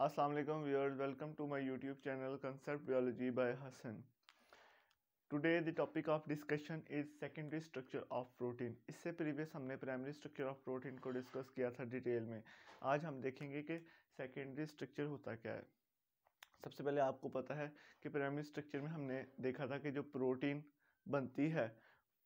Assalamu alaikum viewers, welcome to my YouTube channel Concept Biology by Hassan. Today the topic of discussion is secondary structure of protein. इससे previous हमने primary structure of protein को discuss किया था detail में। आज हम देखेंगे कि सेकेंडरी स्ट्रक्चर होता क्या है। सबसे पहले आपको पता है कि प्राइमरी स्ट्रक्चर में हमने देखा था कि जो प्रोटीन बनती है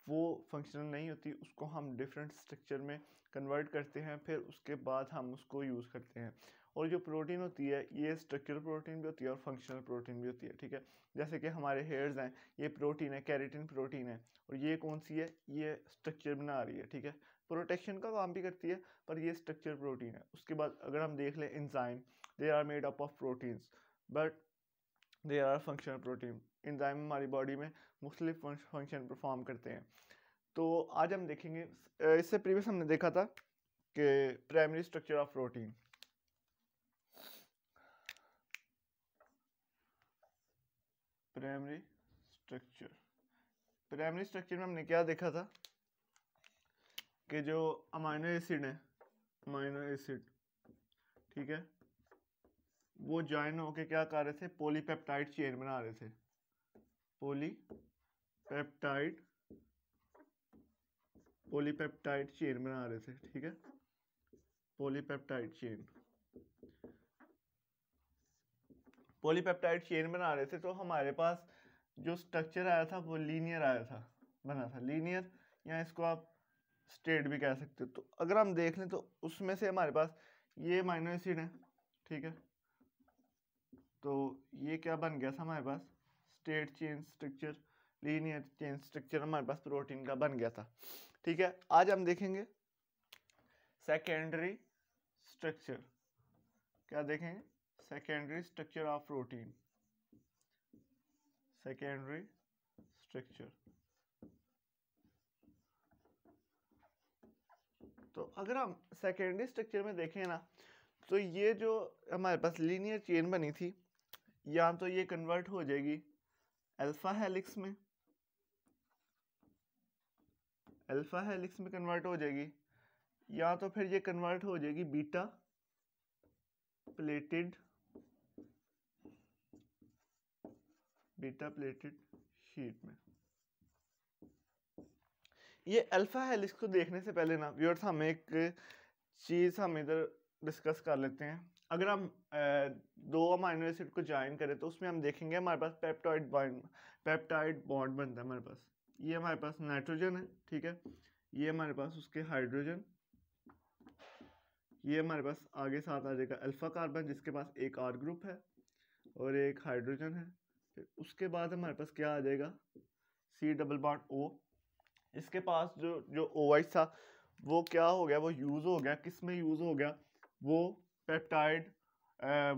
वो फंक्शनल नहीं होती, उसको हम डिफरेंट स्ट्रक्चर में कन्वर्ट करते हैं, फिर उसके बाद हम उसको यूज़ करते हैं। और जो प्रोटीन होती है ये स्ट्रक्चरल प्रोटीन भी होती है और फंक्शनल प्रोटीन भी होती है, ठीक है। जैसे कि हमारे हेयर्स हैं, ये प्रोटीन है, कैरेटिन प्रोटीन है, और ये कौन सी है, ये स्ट्रक्चर बना रही है, ठीक है। प्रोटेक्शन का काम भी करती है पर ये स्ट्रक्चर प्रोटीन है। उसके बाद अगर हम देख लें enzyme, they are made up of proteins but they are functional protein. Enzyme हमारी बॉडी में मुख्तलिफ फंक्शन परफॉर्म करते हैं। तो आज हम देखेंगे, इससे प्रीवियस हमने देखा था कि primary structure of protein, primary structure में हमने क्या देखा था कि जो अमाइनो एसिड है, अमाइनो एसिड, ठीक है, वो जॉइन होके क्या कर रहे थे, पॉलीपेप्टाइड चेन बना रहे थे, पॉलीपेप्टाइड चेन बना रहे थे, ठीक है, पॉलीपेप्टाइड चेन बना रहे थे। तो हमारे पास जो स्ट्रक्चर आया था वो लीनियर आया था, बना था लीनियर, या इसको आप स्ट्रेट भी कह सकते हो। तो अगर हम देख लें तो उसमें से हमारे पास ये अमाइनो एसिड है, ठीक है, तो ये क्या बन गया था हमारे पास, straight chain structure, linear chain structure हमारे पास प्रोटीन का बन गया था, ठीक है। आज हम देखेंगे सेकेंडरी स्ट्रक्चर, क्या देखेंगे, secondary structure of protein, secondary structure. तो अगर हम सेकेंडरी स्ट्रक्चर में देखें ना, तो ये जो हमारे पास लीनियर चेन बनी थी, या तो ये कन्वर्ट हो जाएगी अल्फा हेलिक्स में, कन्वर्ट हो जाएगी, या तो फिर ये कन्वर्ट हो जाएगी बीटा प्लेटेड शीट में। ये अल्फा हेलिक्स को देखने से पहले ना व्यूअर्स, हम एक चीज़ हम इधर डिस्कस कर लेते हैं। अगर हम दो अमाइनो एसिड को ज्वाइन करें तो उसमें हम देखेंगे हमारे पास पेप्टाइड बॉन्ड बनता है हमारे पास। ये हमारे पास नाइट्रोजन है, ठीक है, ये हमारे पास उसके हाइड्रोजन, ये हमारे पास आगे साथ आ जाएगा अल्फा कार्बन जिसके पास एक आर ग्रुप है और एक हाइड्रोजन है। फिर उसके बाद हमारे पास क्या आ जाएगा, सी डबल बॉन्ड ओ। इसके पास जो OH था वो क्या हो गया, वो यूज़ हो गया, किस में यूज़ हो गया, वो पेप्टाइड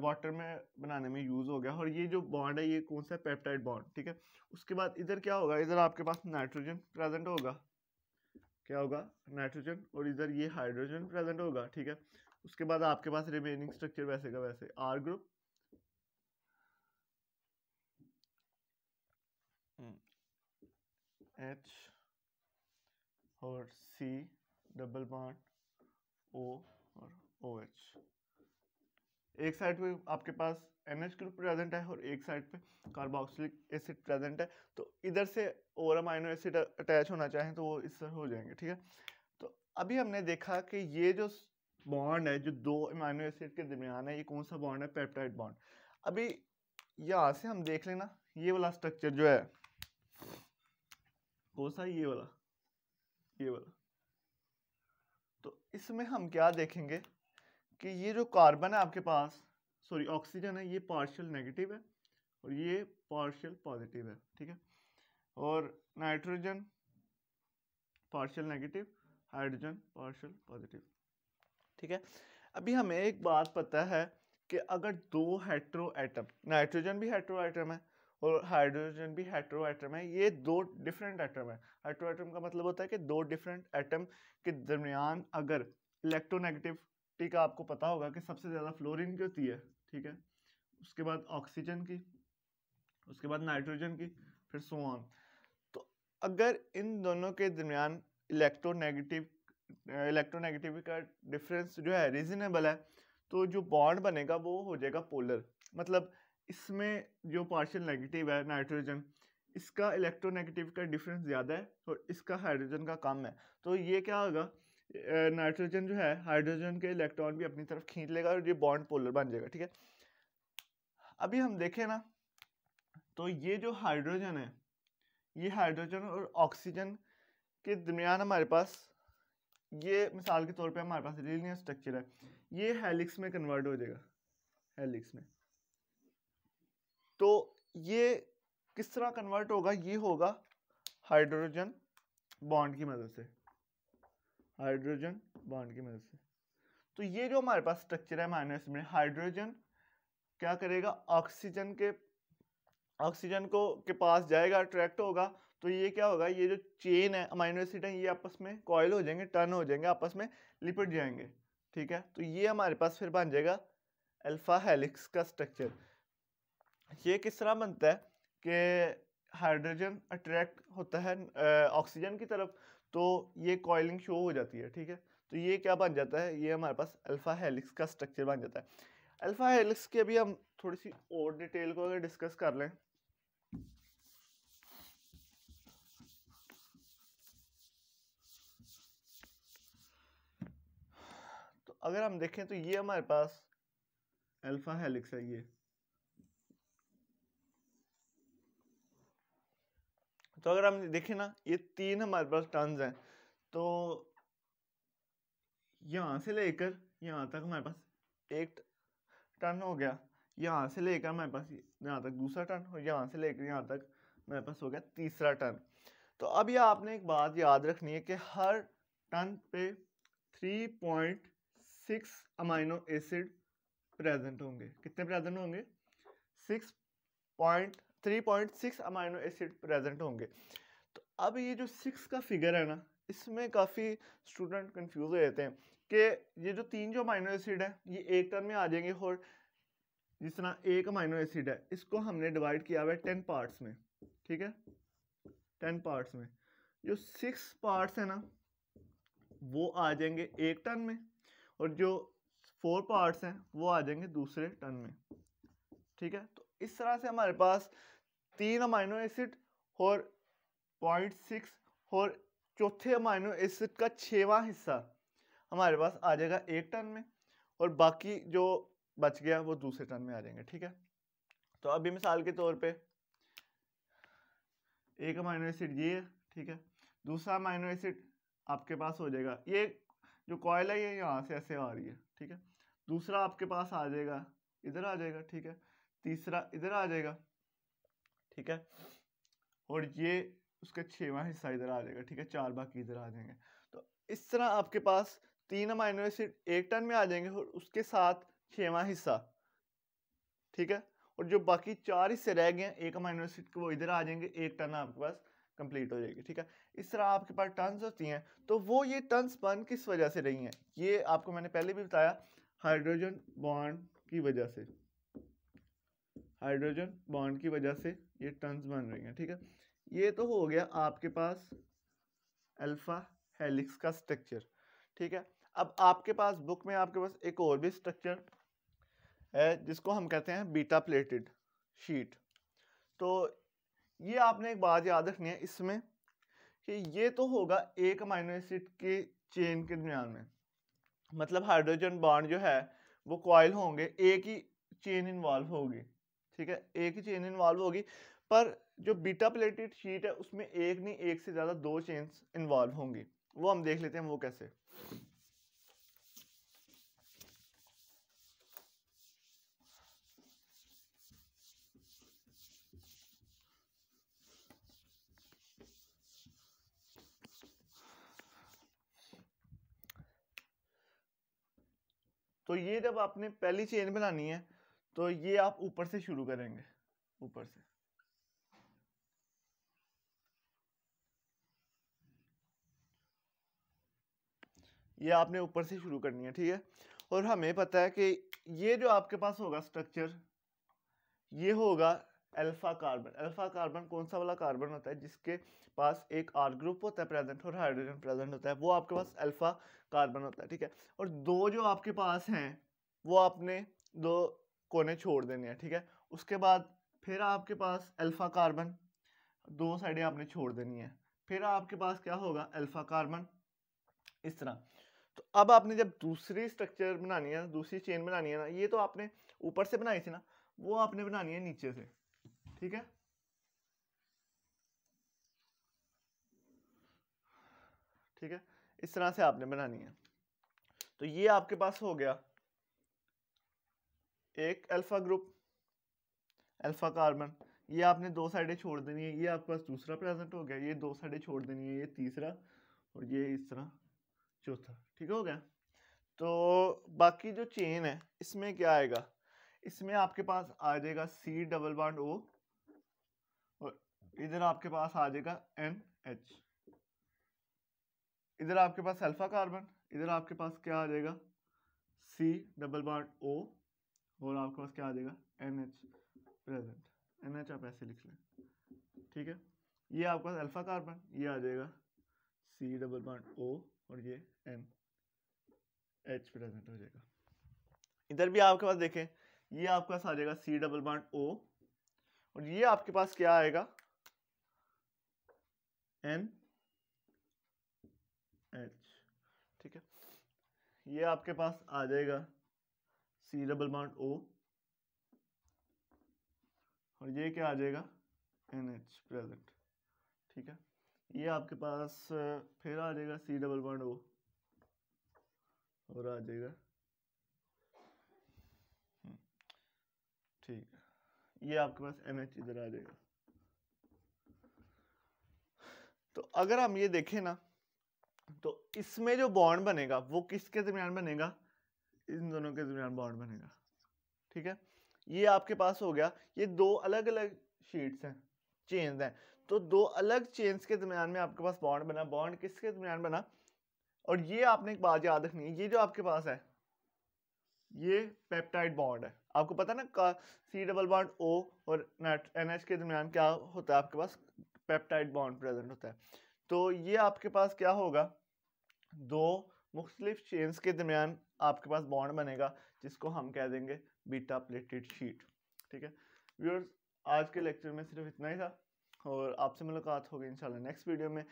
वाटर में बनाने में यूज़ हो गया। और ये जो बॉन्ड है ये कौन सा पेप्टाइड बॉन्ड, ठीक है। उसके बाद इधर क्या होगा, इधर आपके पास नाइट्रोजन प्रेजेंट होगा, क्या होगा, नाइट्रोजन, और इधर ये हाइड्रोजन प्रेजेंट होगा, ठीक है। उसके बाद आपके पास रिमेनिंग स्ट्रक्चर वैसे का वैसे, आर ग्रुप, H और C डबल बॉन्ड O और OH। एक साइड पे आपके पास NH ग्रुप प्रेजेंट है और एक साइड पे कार्बोक्सिलिक एसिड प्रेजेंट है। तो इधर से और अमाइनो एसिड अटैच होना चाहें तो वो इससे हो जाएंगे, ठीक है। तो अभी हमने देखा कि ये जो बॉन्ड है जो दो अमाइनो एसिड के दरमियान है, ये कौन सा बॉन्ड है, पेप्टाइड बॉन्ड। अभी यहाँ से हम देख लेना ये वाला स्ट्रक्चर जो है कौन सा, ये वाला। तो इसमें हम क्या देखेंगे कि ये जो कार्बन है आपके पास, सॉरी ऑक्सीजन है, ये पार्शियल नेगेटिव है और ये पार्शियल पॉजिटिव है, ठीक है। और nitrogen partial negative, hydrogen partial positive, ठीक है। अभी हमें एक बात पता है कि अगर दो हेट्रो एटम, नाइट्रोजन भी हेट्रो एटम है और हाइड्रोजन भी हेट्रो एटम है, ये दो डिफरेंट एटम है। हेट्रो एटम का मतलब होता है कि दो डिफरेंट एटम के दरमियान अगर इलेक्ट्रोनेगेटिविटी का आपको पता होगा कि सबसे ज़्यादा फ्लोरीन की होती है, ठीक है, उसके बाद ऑक्सीजन की, उसके बाद नाइट्रोजन की, फिर सो ऑन। तो अगर इन दोनों के दरमियान इलेक्ट्रोनेगेटिविटी का डिफरेंस जो है रीजनेबल है, तो जो बॉन्ड बनेगा वो हो जाएगा पोलर। मतलब इसमें जो पार्शियल नेगेटिव है नाइट्रोजन, इसका इलेक्ट्रोनेगेटिव का डिफरेंस ज़्यादा है और इसका हाइड्रोजन का कम है। तो ये क्या होगा, नाइट्रोजन जो है हाइड्रोजन के इलेक्ट्रॉन भी अपनी तरफ खींच लेगा और ये बॉन्ड पोलर बन जाएगा, ठीक है। अभी हम देखें ना, तो ये जो हाइड्रोजन है, ये हाइड्रोजन और ऑक्सीजन के दरमियान हमारे पास, ये मिसाल के तौर पे हमारे पास लीनियर स्ट्रक्चर है, ये हेलिक्स में कन्वर्ट हो जाएगा, हेलिक्स में। तो ये किस तरह कन्वर्ट होगा, ये होगा हाइड्रोजन बॉन्ड की मदद से, हाइड्रोजन बॉन्ड की मदद से। तो ये जो हमारे पास स्ट्रक्चर है माइनस में, हाइड्रोजन क्या करेगा, ऑक्सीजन को के पास जाएगा, अट्रैक्ट होगा। तो ये क्या होगा, ये जो चेन है अमाइनो एसिड है, ये आपस में कॉइल हो जाएंगे, टर्न हो जाएंगे, आपस में लिपट जाएंगे, ठीक है। तो ये हमारे पास फिर बन जाएगा अल्फा हेलिक्स का स्ट्रक्चर। ये किस तरह बनता है कि हाइड्रोजन अट्रैक्ट होता है ऑक्सीजन की तरफ, तो ये कॉइलिंग शो हो जाती है, ठीक है। तो ये क्या बन जाता है, ये हमारे पास अल्फा हेलिक्स का स्ट्रक्चर बन जाता है। अल्फा हेलिक्स की अभी हम थोड़ी सी और डिटेल को अगर डिस्कस कर लें, तो अगर हम देखें तो ये हमारे पास अल्फा हेलिक्स है। ये तो अगर हम देखें ना, ये 3 हमारे पास टर्न्स हैं, तो यहाँ से लेकर यहाँ तक हमारे पास एक टर्न हो गया, यहाँ से लेकर हमारे पास यहाँ तक दूसरा टर्न, और यहाँ से लेकर यहाँ तक हमारे पास हो गया तीसरा टर्न। तो अब ये आपने एक बात याद रखनी है कि हर टर्न पे 3.6 अमाइनो एसिड प्रेजेंट होंगे। कितने प्रेजेंट होंगे, 3.6 अमाइनो एसिड प्रेजेंट होंगे। तो अब ये जो 6 का फिगर है ना, इसमें काफ़ी स्टूडेंट कंफ्यूज हो जाते हैं कि ये जो 3 जो अमाइनो एसिड है ये एक टर्न में आ जाएंगे, और जिस तरह एक अमाइनो एसिड है इसको हमने डिवाइड किया हुआ है 10 पार्ट्स में, ठीक है, 10 पार्ट्स में। जो 6 पार्ट्स है ना वो आ जाएंगे एक टर्न में, और जो 4 पार्ट्स हैं वो आ जाएंगे दूसरे टर्न में, ठीक है। तो इस तरह से हमारे पास 3 अमाइनो एसिड और 0.6 और चौथे अमाइनो एसिड का 6वां हिस्सा हमारे पास आ जाएगा एक टर्न में, और बाकी जो बच गया वो दूसरे टर्न में आ जाएंगे, ठीक है। तो अभी मिसाल के तौर पे एक अमाइनो एसिड ये है, ठीक है, दूसरा अमाइनो एसिड आपके पास हो जाएगा, ये जो कॉइल है ये यहाँ से ऐसे आ रही है, ठीक है, दूसरा आपके पास आ जाएगा, इधर आ जाएगा, ठीक है, तीसरा इधर आ जाएगा, ठीक है, और ये उसका 6वां हिस्सा इधर आ जाएगा, ठीक है, 4 बाकी इधर आ जाएंगे। तो इस तरह आपके पास 3 अमाइनो एसिड एक टर्न में आ जाएंगे और उसके साथ 6वां हिस्सा, ठीक है, और जो बाकी 4 हिस्से रह गए हैं एक अमाइनो एसिड के वो इधर आ जाएंगे, एक टर्न आपके पास कंप्लीट हो जाएगी, ठीक है। इस तरह आपके पास टर्न्स होती हैं। तो वो ये टर्न्स बन किस वजह से रही हैं, ये आपको मैंने पहले भी बताया, हाइड्रोजन बॉन्ड की वजह से, हाइड्रोजन बॉन्ड की वजह से ये टर्न्स बन रही हैं, ठीक है। ये तो हो गया आपके पास अल्फा हेलिक्स का स्ट्रक्चर, ठीक है। अब आपके पास बुक में आपके पास एक और भी स्ट्रक्चर है जिसको हम कहते हैं बीटा प्लेटेड शीट। तो ये आपने एक बात याद रखनी है इसमें कि ये तो होगा एक अमाइनो एसिड के चेन के दरमियान में, मतलब हाइड्रोजन बॉन्ड जो है वो कॉइल होंगे, एक ही चेन इन्वॉल्व होगी, ठीक है, एक ही चेन इन्वॉल्व होगी। पर जो बीटा प्लेटेड शीट है उसमें एक नहीं एक से ज़्यादा 2 चेन्स इन्वॉल्व होंगी, वो हम देख लेते हैं वो कैसे। तो ये जब आपने पहली चेन बनानी है तो ये आप ऊपर से शुरू करेंगे, ऊपर से, ये आपने ऊपर से शुरू करनी है, ठीक है। और हमें पता है कि ये जो आपके पास होगा स्ट्रक्चर, ये होगा अल्फा कार्बन। अल्फा कार्बन कौन सा वाला कार्बन होता है, जिसके पास एक आर ग्रुप होता है प्रेजेंट और हाइड्रोजन प्रेजेंट होता है, वो आपके पास अल्फा कार्बन होता है, ठीक है। और दो जो आपके पास हैं वो आपने 2 कोने छोड़ देने हैं, ठीक है। उसके बाद फिर आपके पास अल्फा कार्बन 2 साइडें आपने छोड़ देनी है। फिर आपके पास क्या होगा, अल्फा कार्बन इस तरह। तो अब आपने जब दूसरी स्ट्रक्चर बनानी है, दूसरी चेन बनानी है ना, ये तो आपने ऊपर से बनाई थी ना, वो आपने बनानी है नीचे से, ठीक है। ठीक है, इस तरह से आपने बनानी है। तो ये आपके पास हो गया एक अल्फा ग्रुप, अल्फा कार्बन, ये आपने 2 साइडें छोड़ देनी है। ये आपके पास दूसरा प्रेजेंट हो गया, ये 2 साइडें छोड़ देनी है, ये तीसरा, और ये इस तरह चौथा, ठीक हो गया। तो बाकी जो चेन है इसमें क्या आएगा, इसमें आपके पास आ जाएगा C डबल बॉन्ड O, और इधर आपके पास आ जाएगा NH, इधर आपके पास अल्फा कार्बन, इधर आपके पास क्या आ जाएगा C डबल बॉन्ड O, और आपके पास क्या आ जाएगा NH प्रेजेंट। NH आप ऐसे लिख लें, ठीक है। ये आपके पास अल्फा कार्बन, ये आ जाएगा C डबल बॉन्ड O, और ये NH प्रेजेंट हो जाएगा। इधर भी आपके पास देखें, ये आपके पास आ जाएगा C डबल बॉन्ड O, और ये आपके पास क्या आएगा NH, ठीक है। ये आपके पास आ जाएगा C डबल बॉन्ड O, और ये क्या आ जाएगा NH प्रेजेंट, ठीक है। ये आपके पास फिर आ जाएगा C डबल बॉन्ड O, और आ जाएगा, ठीक है, ये आपके पास NH इधर आ जाएगा। तो अगर हम ये देखें ना, तो इसमें जो बॉन्ड बनेगा वो किसके दरमियान बनेगा, इन दोनों के दरमियान बॉन्ड बनेगा, ठीक है। ये आपके पास हो गया, ये 2 अलग अलग शीट्स हैं, चेन्स हैं। तो 2 अलग चेन्स के दरमियान में आपके पास बॉन्ड बना, बॉन्ड किसके दरमियान बना, और ये आपने एक बात याद रखनी है, ये जो आपके पास है ये पेप्टाइड बॉन्ड है। आपको पता है ना, C डबल बॉन्ड O और NH के दरमियान क्या होता है, आपके पास पेप्टाइड बॉन्ड प्रेजेंट होता है। तो ये आपके पास क्या होगा, 2 मुख्तलिफ चेन्स के दरमियान आपके पास बॉन्ड बनेगा, जिसको हम कह देंगे बीटा प्लेटेड शीट, ठीक है। व्यूअर्स, आज के लेक्चर में सिर्फ इतना ही था, और आपसे मुलाकात होगी इंशाल्लाह नेक्स्ट वीडियो में।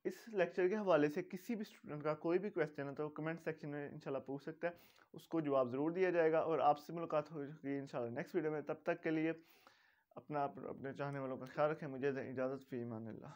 इस लेक्चर के हवाले से किसी भी स्टूडेंट का कोई भी क्वेश्चन है तो कमेंट सेक्शन में इंशाल्लाह पूछ सकता है, उसको जवाब ज़रूर दिया जाएगा, और आपसे मुलाकात होगी इंशाल्लाह नेक्स्ट वीडियो में। तब तक के लिए अपने चाहने वालों का ख्याल रखें। मुझे इजाज़त, फ़ी अमान अल्लाह।